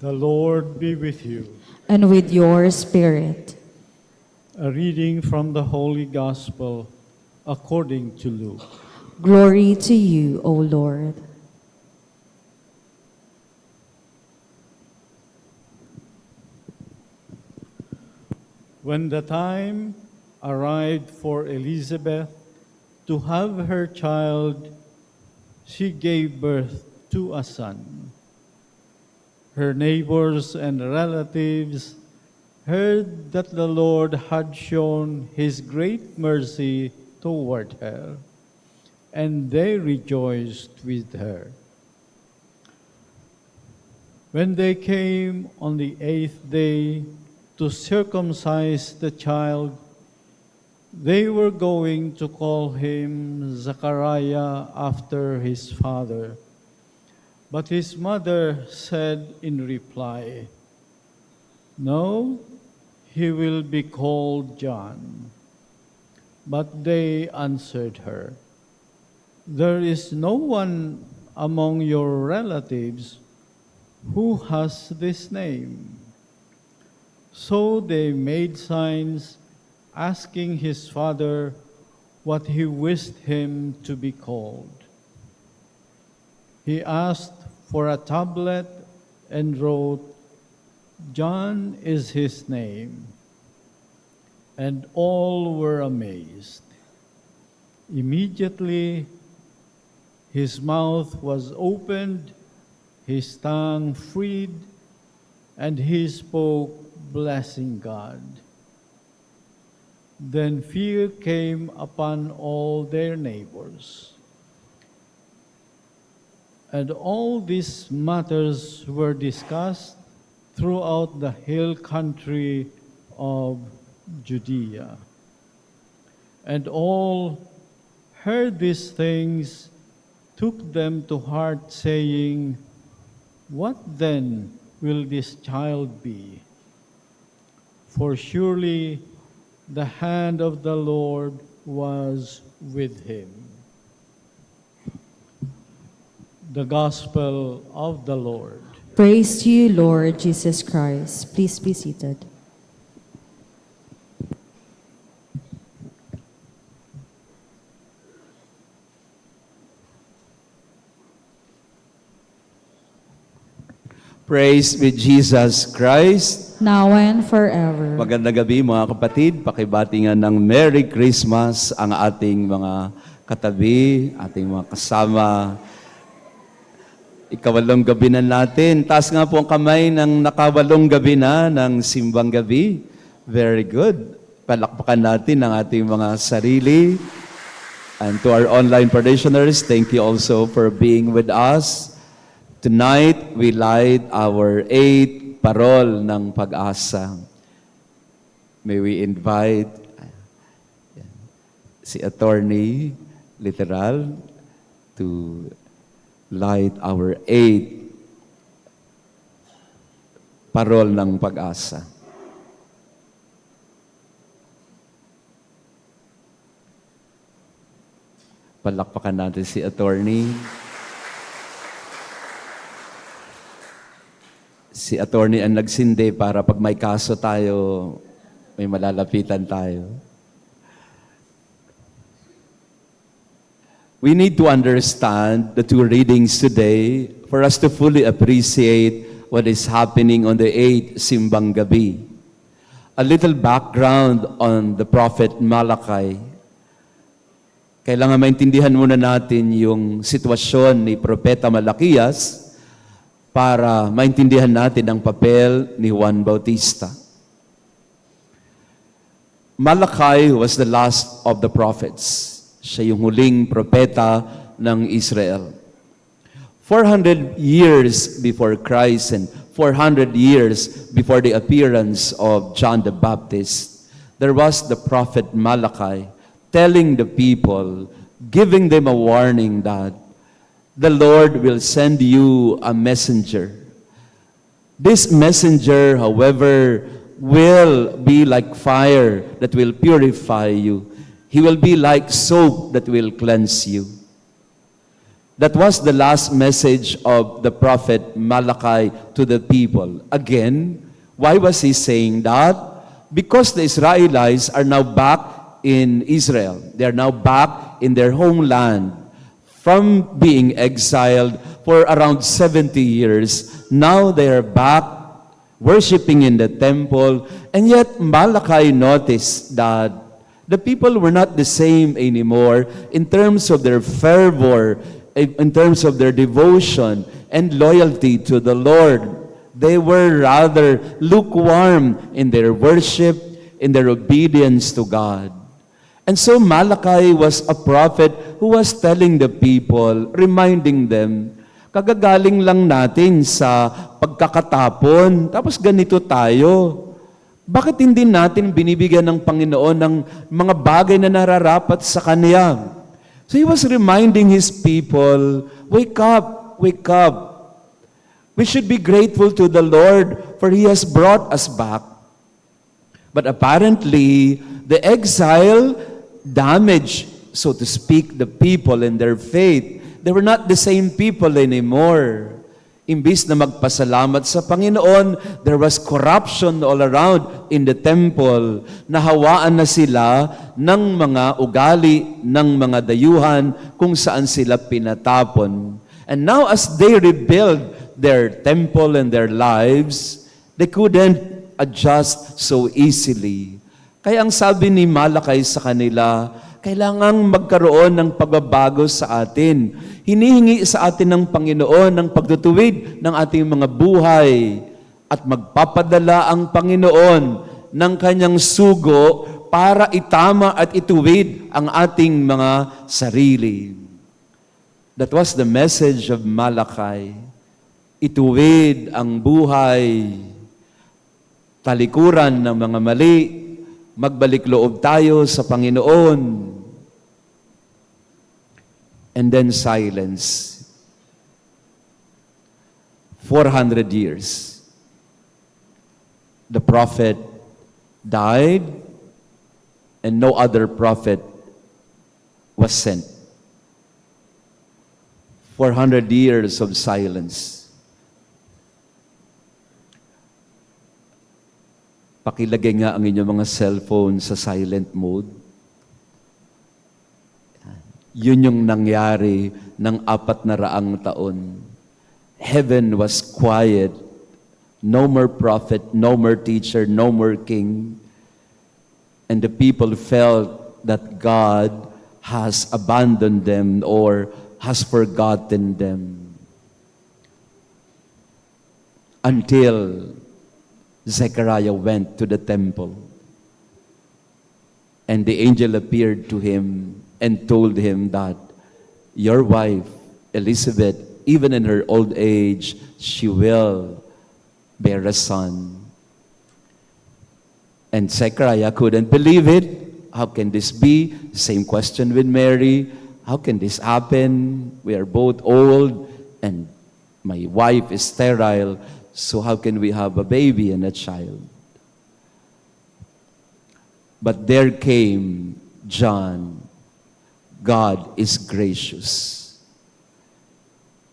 The Lord be with you. And with your spirit. A reading from the Holy Gospel according to Luke. Glory to you, O Lord. When the time arrived for Elizabeth to have her child, she gave birth to a son. Her neighbors and relatives heard that the Lord had shown his great mercy toward her, and they rejoiced with her. When they came on the 8th day to circumcise the child, they were going to call him Zachariah after his father. But his mother said in reply, "No, he will be called John." But they answered her, "There is no one among your relatives who has this name." So they made signs, asking his father what he wished him to be called. He asked for a tablet and wrote, "John is his name." And all were amazed. Immediately, his mouth was opened, his tongue freed, and he spoke, blessing God. Then fear came upon all their neighbors. And all these matters were discussed throughout the hill country of Judea. And all heard these things, took them to heart, saying, "What then will this child be? For surely the hand of the Lord was with him." The Gospel of the Lord. Praise to you, Lord Jesus Christ. Please be seated. Praise be Jesus Christ. Now and forever. Magandang gabi mga kapatid. Pakibati nga ng Merry Christmas ang ating mga katabi, ating mga kasama. Ikawalong gabi na natin. Taas nga po ang kamay ng nakawalong gabi na ng simbang gabi. Very good. Palakpakan natin ang ating mga sarili. And to our online parishioners, thank you also for being with us. Tonight, we light our 8th parol ng pag-asa. May we invite si Attorney Literal to light our 8th parol ng pag-asa. Palakpakan natin si Attorney. Si Attorney ang nagsindi para pag may kaso tayo, may malalapitan tayo. We need to understand the two readings today for us to fully appreciate what is happening on the 8th Simbang Gabi. A little background on the prophet Malachi. Kailangan maintindihan muna natin yung sitwasyon ni Propeta Malakias para maintindihan natin ang papel ni Juan Bautista. Malachi was the last of the prophets. Siya yung huling propeta ng Israel. 400 years before Christ and 400 years before the appearance of John the Baptist, there was the prophet Malachi telling the people, giving them a warning that the Lord will send you a messenger. This messenger, however, will be like fire that will purify you. He will be like soap that will cleanse you. That was the last message of the prophet Malachi to the people. Again, why was he saying that? Because the Israelites are now back in Israel. They are now back in their homeland from being exiled for around 70 years. Now they are back worshiping in the temple. And yet Malachi noticed that the people were not the same anymore in terms of their fervor, in terms of their devotion and loyalty to the Lord. They were rather lukewarm in their worship, in their obedience to God. And so Malachi was a prophet who was telling the people, reminding them, kagagaling lang natin sa pagkakatapon, tapos ganito tayo. Bakit hindi natin binibigyan ng Panginoon ng mga bagay na nararapat sa Kanya? So he was reminding his people, wake up, wake up. We should be grateful to the Lord for He has brought us back. But apparently, the exile damaged, so to speak, the people and their faith. They were not the same people anymore. Imbis na magpasalamat sa Panginoon, there was corruption all around in the temple. Nahawaan na sila ng mga ugali, ng mga dayuhan, kung saan sila pinatapon. And now as they rebuild their temple and their lives, they couldn't adjust so easily. Kaya ang sabi ni Malachi sa kanila, kailangang magkaroon ng pagbabago sa atin. Hinihingi sa atin ng Panginoon ng pagtutuwid ng ating mga buhay at magpapadala ang Panginoon ng kanyang sugo para itama at ituwid ang ating mga sarili. That was the message of Malachi. Ituwid ang buhay, talikuran ng mga mali, magbalik loob tayo sa Panginoon. And then silence. 400 years. The prophet died and no other prophet was sent. 400 years of silence. Pakilagay nga ang inyong mga cellphone sa silent mode. Yun yung nangyari ng 400 taon. Heaven was quiet. No more prophet, no more teacher, no more king. And the people felt that God has abandoned them or has forgotten them. Until Zechariah went to the temple. And the angel appeared to him and told him that your wife, Elizabeth, even in her old age, she will bear a son. And Zechariah couldn't believe it. How can this be? Same question with Mary. How can this happen? We are both old and my wife is sterile. So how can we have a baby and a child? But there came John. God is gracious.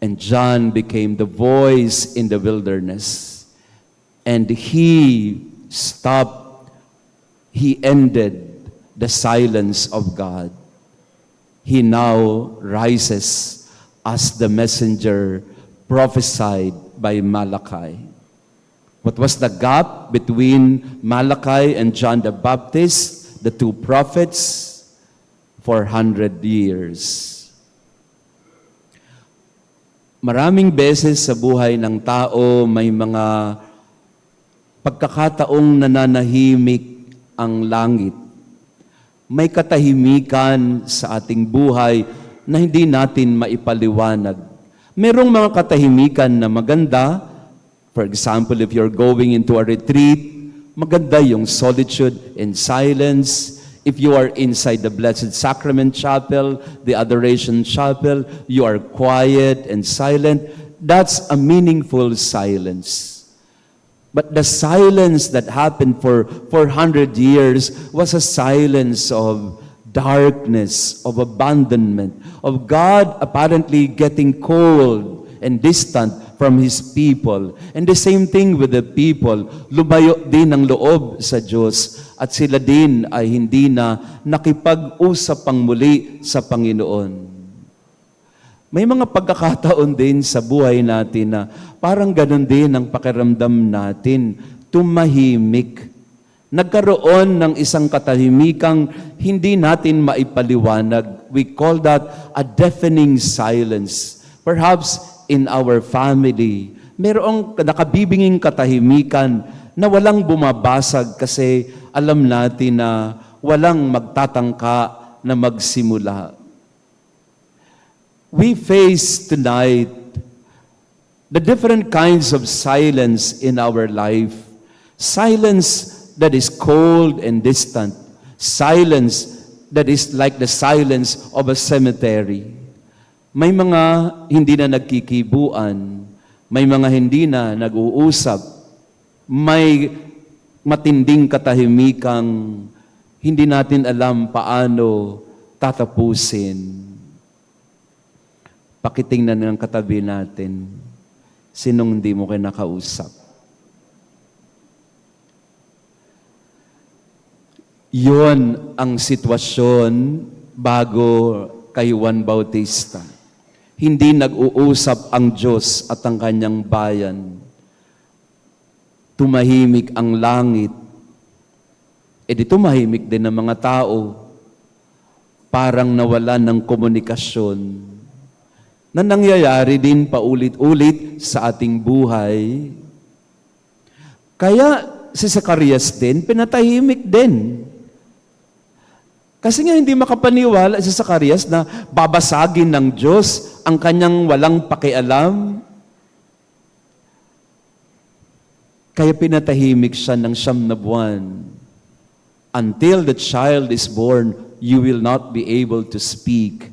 And John became the voice in the wilderness. And he ended the silence of God. He now rises as the messenger prophesied by Malachi. What was the gap between Malachi and John the Baptist, the two prophets? 400 years. Maraming beses sa buhay ng tao may mga pagkakataong nananahimik ang langit. May katahimikan sa ating buhay na hindi natin maipaliwanag. Merong mga katahimikan na maganda. For example, if you're going into a retreat, maganda yung solitude and silence. If you are inside the Blessed Sacrament Chapel, the Adoration Chapel, you are quiet and silent. That's a meaningful silence. But the silence that happened for 400 years was a silence of darkness, of abandonment, of God apparently getting cold and distant from His people. And the same thing with the people, lumayo din ang loob sa Diyos at sila din ay hindi na nakipag-usap pang muli sa Panginoon. May mga pagkakataon din sa buhay natin na parang ganun din ang pakiramdam natin, tumahimik. Nagkaroon ng isang katahimikang hindi natin maipaliwanag. We call that a deafening silence. Perhaps in our family, mayroong nakabibinging katahimikan na walang bumabasag kasi alam natin na walang magtatangka na magsimula. We face tonight the different kinds of silence in our life. Silence that is cold and distant. Silence that is like the silence of a cemetery. May mga hindi na nagkikibuan. May mga hindi na nag-uusap. May matinding katahimikang hindi natin alam paano tatapusin. Pakitingnan ng katabi natin, sinong hindi mo kinakausap. Yun ang sitwasyon bago kay Juan Bautista. Hindi nag-uusap ang Diyos at ang kanyang bayan. Tumahimik ang langit. E di tumahimik din ang mga tao. Parang nawalan ng komunikasyon na nangyayari din paulit-ulit sa ating buhay. Kaya si Zacarias din, pinatahimik din. Kasi nga hindi makapaniwala si Zacarias na babasagin ng Diyos ang kanyang walang pakialam. Kaya pinatahimik siya ng 9 na buwan. Until the child is born, you will not be able to speak.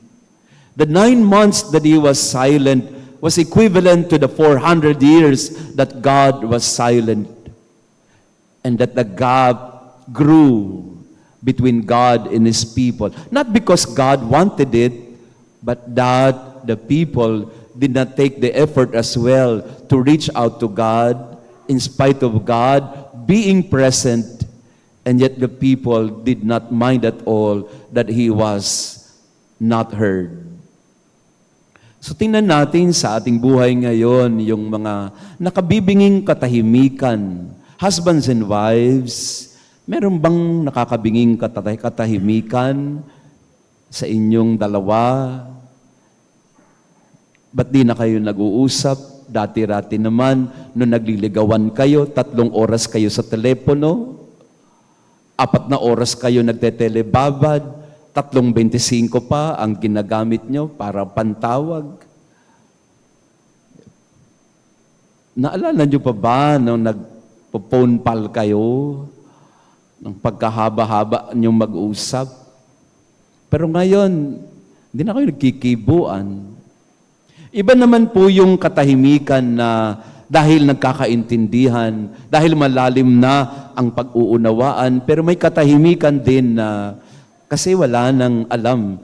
The 9 months that he was silent was equivalent to the 400 years that God was silent. And that the gap grew between God and His people. Not because God wanted it, but that the people did not take the effort as well to reach out to God in spite of God being present, and yet the people did not mind at all that He was not heard. So tingnan natin sa ating buhay ngayon yung mga nakabibinging katahimikan. Husbands and wives, meron bang nakakabinging katahimikan sa inyong dalawa? Ba't di na kayo nag-uusap? Dati-rati naman, nung nagliligawan kayo, 3 oras kayo sa telepono, 4 na oras kayo nagtetelebabad, 3.25 pa ang ginagamit nyo para pantawag. Naalala nyo pa ba nung nagpo-phone call kayo, ng pagkahaba-haba niyong mag-usap? Pero ngayon, hindi na kayo nagkikibuan. Iba naman po yung katahimikan na dahil nagkakaintindihan, dahil malalim na ang pag-uunawaan, pero may katahimikan din na kasi wala nang alam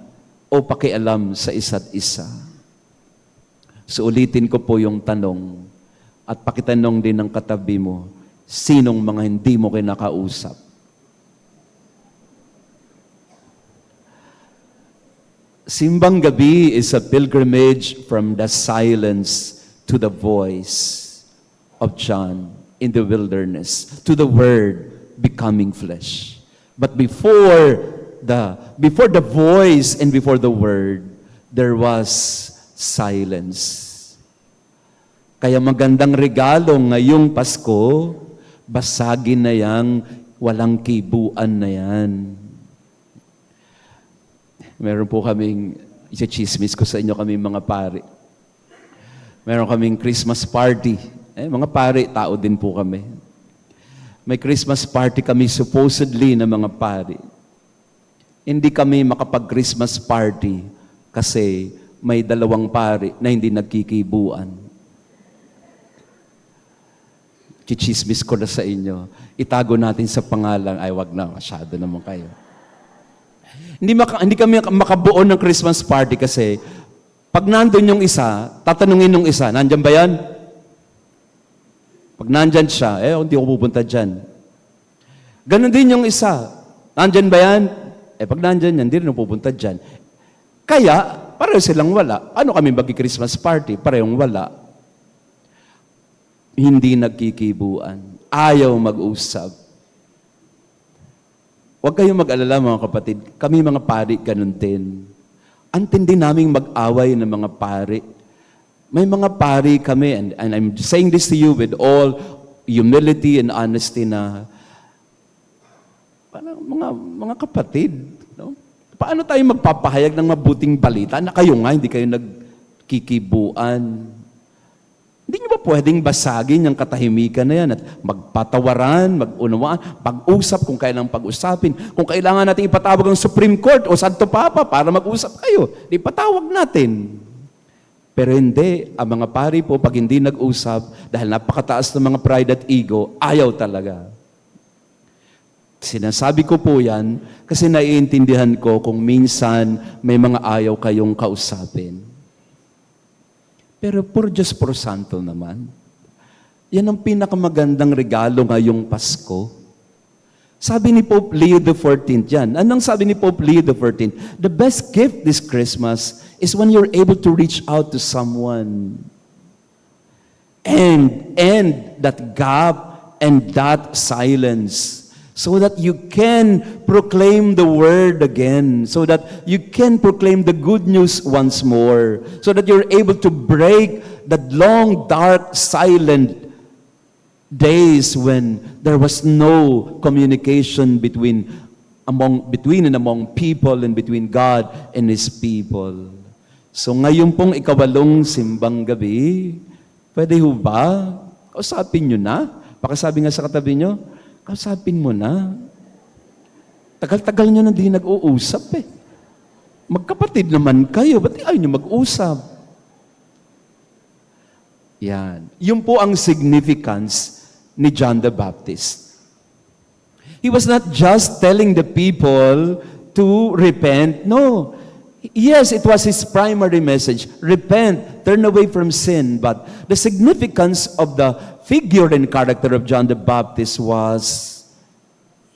o pakialam sa isa't isa. So ulitin ko po yung tanong at pakitanong din ng katabi mo, sinong mga hindi mo kinakausap? Simbang Gabi is a pilgrimage from the silence to the voice of John in the wilderness, to the Word becoming flesh. But before the voice and before the Word, there was silence. Kaya magandang regalo ngayong Pasko, basagin na yang walang kibuan na yan. Meron po kaming, isa-chismis ko sa inyo kami mga pari. Meron kaming Christmas party. Mga pari, tao din po kami. May Christmas party kami supposedly na mga pari. Hindi kami makapag-Christmas party kasi may 2 pari na hindi nagkikibuan. Chichismis ko na sa inyo. Itago natin sa pangalan. Ay, wag na. Masyado naman kayo. Hindi kami makabuo ng Christmas party kasi pag nandun yung isa, tatanungin nung isa, nandyan ba yan? Pag nandyan siya, hindi ako pupunta dyan. Ganon din yung isa, nandyan ba yan? Pag nandyan yan, hindi rin ako pupunta dyan. Kaya, pareho silang wala. Ano kami Christmas party? Parehong wala. Hindi nagkikibuan. Ayaw mag-usap. Huwag kayong mag-alala mga kapatid. Kami mga pari, ganun din. Antindi naming mag-away ng mga pari. May mga pari kami, and I'm saying this to you with all humility and honesty na parang mga kapatid. No? Paano tayo magpapahayag ng mabuting balita na kayo nga, hindi kayo nagkikibuan? Hindi nyo ba pwedeng basagin yung katahimikan na yan at magpatawaran, mag-unawaan, pag-usap kung kailangan pag-usapin. Kung kailangan natin ipatawag ang Supreme Court o Santo Papa para mag-usap kayo, di patawag natin. Pero hindi, ang mga pari po, pag hindi nag-usap, dahil napakataas ng mga pride at ego, ayaw talaga. Sinasabi ko po yan kasi naiintindihan ko kung minsan may mga ayaw kayong kausapin. Pero por Diyos por Santo naman, yan ang pinakamagandang regalo ngayong Pasko. Sabi ni Pope Leo XIV yan. Anong sabi ni Pope Leo XIV? The best gift this Christmas is when you're able to reach out to someone and end that gap and that silence so that you can proclaim the word again, so that you can proclaim the good news once more, so that you're able to break that long, dark, silent days when there was no communication between and among people and between God and His people. So ngayon pong ikawalong simbang gabi, pwede ho ba? Kausapin nyo na. Pakasabi nga sa katabi nyo, kausapin mo na. Tagal-tagal nyo na di nag-uusap eh. Magkapatid naman kayo, ba't ayaw nyo mag-usap? Yan. Yun po ang significance ni John the Baptist. He was not just telling the people to repent. No. Yes, it was his primary message. Repent, turn away from sin. But the significance of the figure and character of John the Baptist was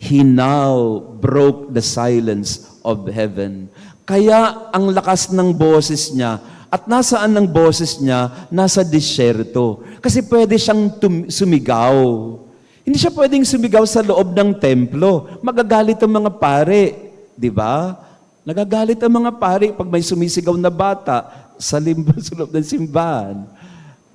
he now broke the silence of heaven. Kaya ang lakas ng boses niya, at nasaan ang boses niya? Nasa disyerto. Kasi pwede siyang sumigaw. Hindi siya pwedeng sumigaw sa loob ng templo. Magagalit ang mga pare. Di ba? Nagagalit ang mga pare pag may sumisigaw na bata sa loob ng simbahan.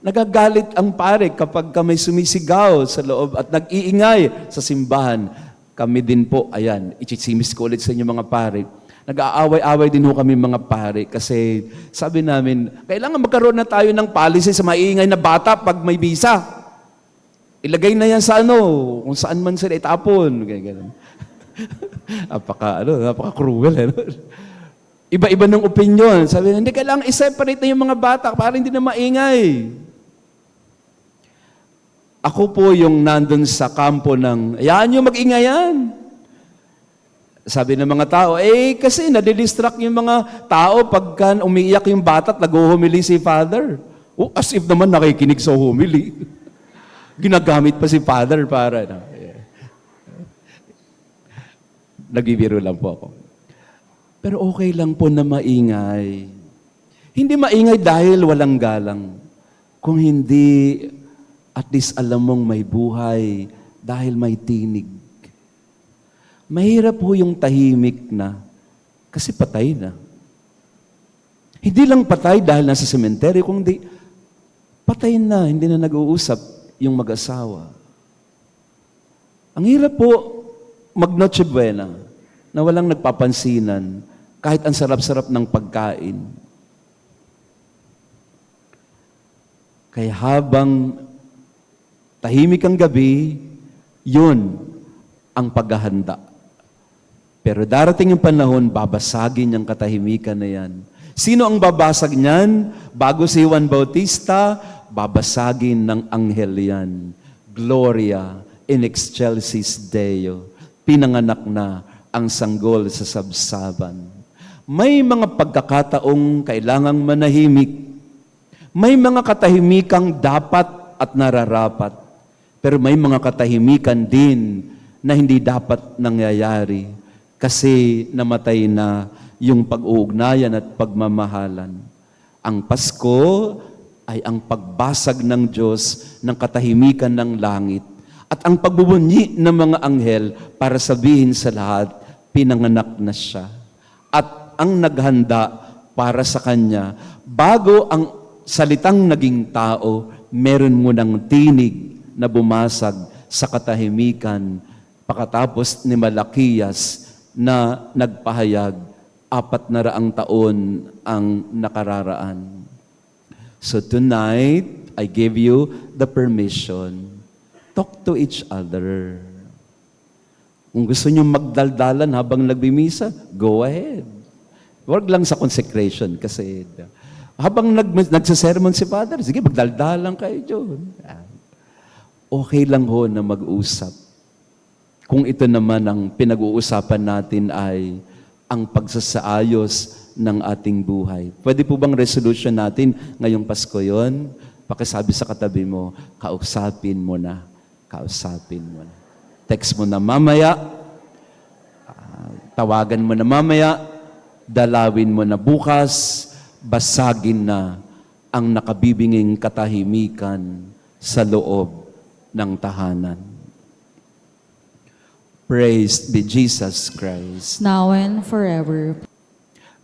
Nagagalit ang pare kapag may sumisigaw sa loob at nag-iingay sa simbahan. Kami din po, ayan, ichisimis ko ulit sa inyo mga pare. Nag-aaway-away din ho kami mga pare kasi sabi namin, kailangan magkaroon na tayo ng policy sa maiingay na bata pag may bisa. Ilagay na yan sa kung saan man sila itapon. Ganyan. Napaka-cruel. Iba-iba ng opinion. Sabi na, hindi kailangan i-separate na yung mga bata para hindi na maingay. Ako po yung nandun sa kampo ng, ayaan yung mag-ingayan. Sabi ng mga tao, kasi nadidistract yung mga tao pagka umiiyak yung bata at nag-humili si Father. As if naman nakikinig sa humili. Ginagamit pa si Father para, Nagbibiro lang po ako. Pero okay lang po na maingay. Hindi maingay dahil walang galang. Kung hindi, at least alam mong may buhay dahil may tinig. Mahirap po yung tahimik na kasi patay na. Hindi lang patay dahil nasa sementeryo, kundi patay na, hindi na nag-uusap yung mag-asawa. Ang hirap po mag-Noche Buena na walang nagpapansinan kahit ang sarap-sarap ng pagkain. Kaya habang tahimik ang gabi, yun ang paghahanda. Pero darating yung panahon, babasagin yung katahimikan na yan. Sino ang babasag niyan? Bago si Juan Bautista, babasagin ng anghel yan. Gloria in excelsis Deo. Pinanganak na ang sanggol sa sabsaban. May mga pagkakataong kailangang manahimik. May mga katahimikang dapat at nararapat. Pero may mga katahimikan din na hindi dapat nangyayari kasi namatay na yung pag-uugnayan at pagmamahalan. Ang Pasko ay ang pagbasag ng Diyos ng katahimikan ng langit at ang pagbubunyi ng mga anghel para sabihin sa lahat, pinanganak na siya. At ang naghanda para sa Kanya, bago ang salitang naging tao, meron mo ng tinig na bumasag sa katahimikan pagkatapos ni Malakiyas na nagpahayag 400 taon ang nakararaan. So tonight, I give you the permission. Talk to each other. Kung gusto nyo magdaldalan habang nagbimisa, go ahead. Huwag lang sa consecration kasi habang nagsasermon si Father, sige, magdaldalan kayo dyan. Okay lang ho na mag-usap. Kung ito naman ang pinag-uusapan natin ay ang pagsasaayos ng ating buhay. Pwede po bang resolution natin ngayong Pasko yon? Pakisabi sa katabi mo, kausapin mo na. Kausapin mo na. Text mo na mamaya, tawagan mo na mamaya, dalawin mo na bukas, basagin na ang nakabibinging katahimikan sa loob ng tahanan. Praised be Jesus Christ. Now and forever.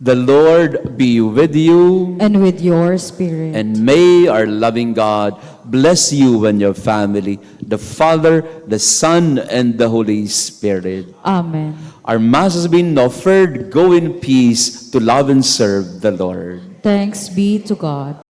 The Lord be with you, And with your spirit. and may our loving God bless you and your family, the Father, the Son, and the Holy Spirit. Amen. Our Mass has been offered. Go in peace to love and serve the Lord. Thanks be to God.